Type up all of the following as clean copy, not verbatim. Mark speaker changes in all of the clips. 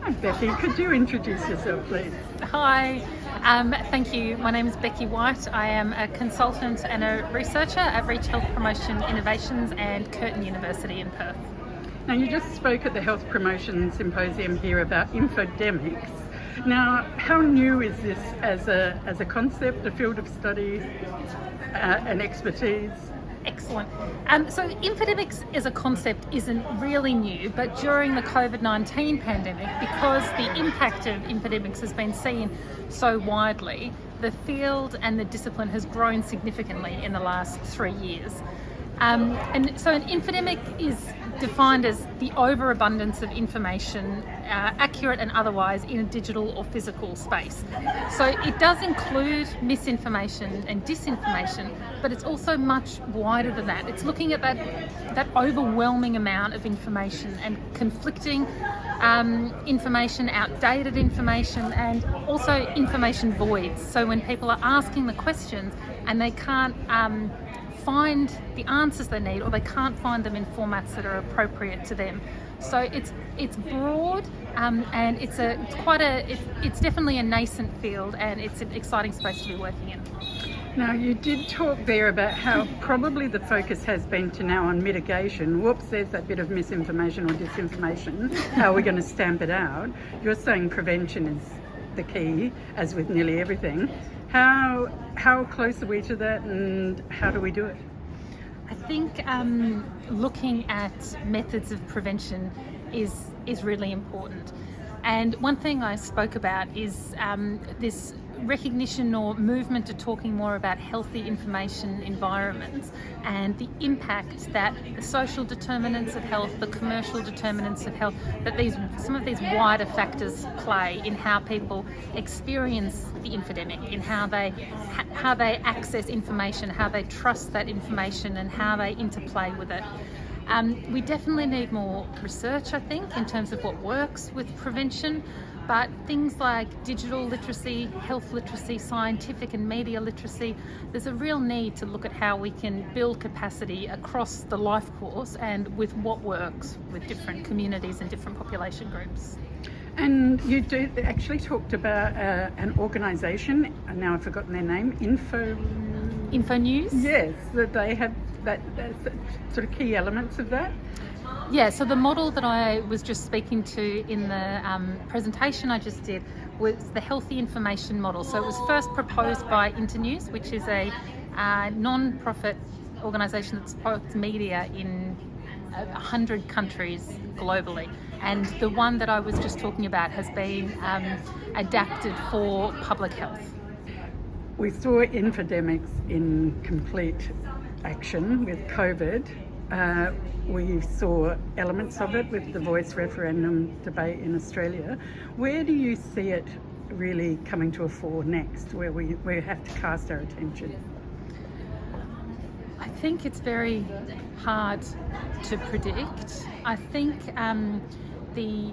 Speaker 1: Hi Becky, could you introduce yourself please?
Speaker 2: Hi, thank you. My name is Becky White. I am a consultant and a researcher at Reach Health Promotion Innovations and Curtin University in Perth.
Speaker 1: Now you just spoke at the Health Promotion Symposium here about infodemics. Now, how new is this as a concept, a field of study, and expertise?
Speaker 2: Excellent. So infodemics as a concept isn't really new, but during the COVID-19 pandemic, because the impact of infodemics has been seen so widely, the field and the discipline has grown significantly in the last 3 years. And so an infodemic is defined as the overabundance of information, accurate and otherwise, in a digital or physical space. So it does include misinformation and disinformation, but it's also much wider than that. It's looking at that overwhelming amount of information and conflicting information, outdated information, and also information voids. So when people are asking the questions and they can't find the answers they need, or they can't find them in formats that are appropriate to them. So it's broad, and it's definitely a nascent field, and it's an exciting space to be working in.
Speaker 1: Now you did talk there about how probably the focus has been to now on mitigation. Whoops, there's that bit of misinformation or disinformation. How are we going to stamp it out? You're saying prevention is the key, as with nearly everything. How close are we to that, and how do we do it?
Speaker 2: I think looking at methods of prevention is really important. And one thing I spoke about is this recognition or movement to talking more about healthy information environments and the impact that the social determinants of health, the commercial determinants of health, that some of these wider factors play in how people experience the infodemic, in how they access information, how they trust that information, and how they interplay with it. We definitely need more research, I think, in terms of what works with prevention, but things like digital literacy, health literacy, scientific and media literacy, there's a real need to look at how we can build capacity across the life course and with what works with different communities and different population groups.
Speaker 1: And you actually talked about an organisation, and now I've forgotten their name,
Speaker 2: Info News?
Speaker 1: Yes, that they have that sort of key elements of that.
Speaker 2: Yeah, so the model that I was just speaking to in the presentation I just did was the healthy information model. So it was first proposed by Internews, which is a non-profit organisation that supports media in 100 countries globally. And the one that I was just talking about has been adapted for public health.
Speaker 1: We saw infodemics in complete action with COVID. We saw elements of it with the Voice referendum debate in Australia. Where do you see it really coming to a fore next, where we have to cast our attention?
Speaker 2: I think it's very hard to predict. I think the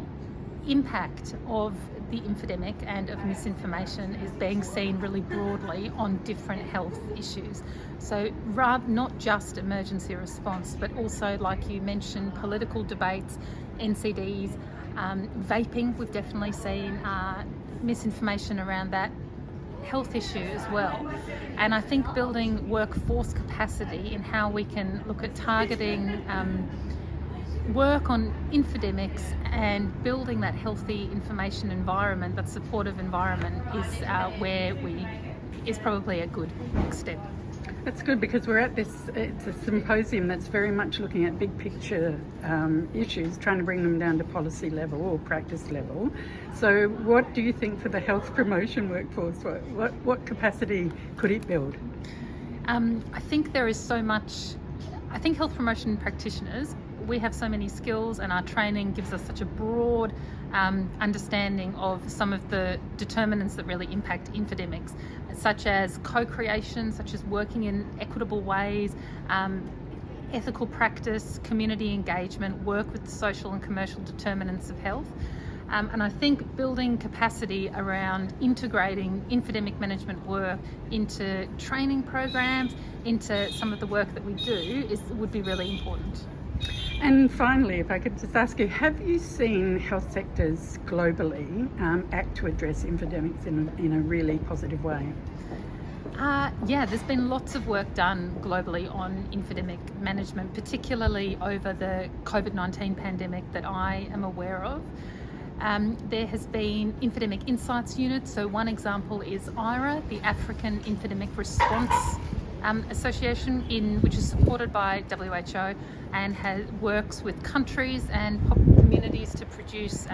Speaker 2: impact of the infodemic and of misinformation is being seen really broadly on different health issues. So not just emergency response, but also, like you mentioned, political debates, NCDs, vaping. We've definitely seen misinformation around that health issue as well. And I think building workforce capacity in how we can look at targeting work on infodemics and building that healthy information environment, that supportive environment, is probably a good next step.
Speaker 1: That's good, because we're at it's a symposium that's very much looking at big picture issues, trying to bring them down to policy level or practice level. So what do you think for the health promotion workforce? What capacity could it build?
Speaker 2: I think there is so much. I think health promotion practitioners, we have so many skills, and our training gives us such a broad understanding of some of the determinants that really impact infodemics, such as co-creation, such as working in equitable ways, ethical practice, community engagement, work with the social and commercial determinants of health. And I think building capacity around integrating infodemic management work into training programs, into some of the work that we do, would be really important.
Speaker 1: And finally, if I could just ask you, have you seen health sectors globally act to address infodemics in a really positive way?
Speaker 2: Yeah, there's been lots of work done globally on infodemic management, particularly over the COVID-19 pandemic that I am aware of. There has been infodemic insights units. So one example is AHPA, the African Infodemic Response Association, which is supported by WHO and works with countries and communities to produce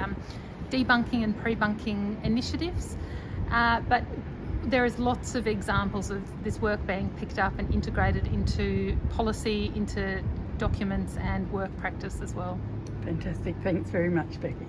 Speaker 2: debunking and pre-bunking initiatives. But there is lots of examples of this work being picked up and integrated into policy, into documents and work practice as well.
Speaker 1: Fantastic. Thanks very much, Becky.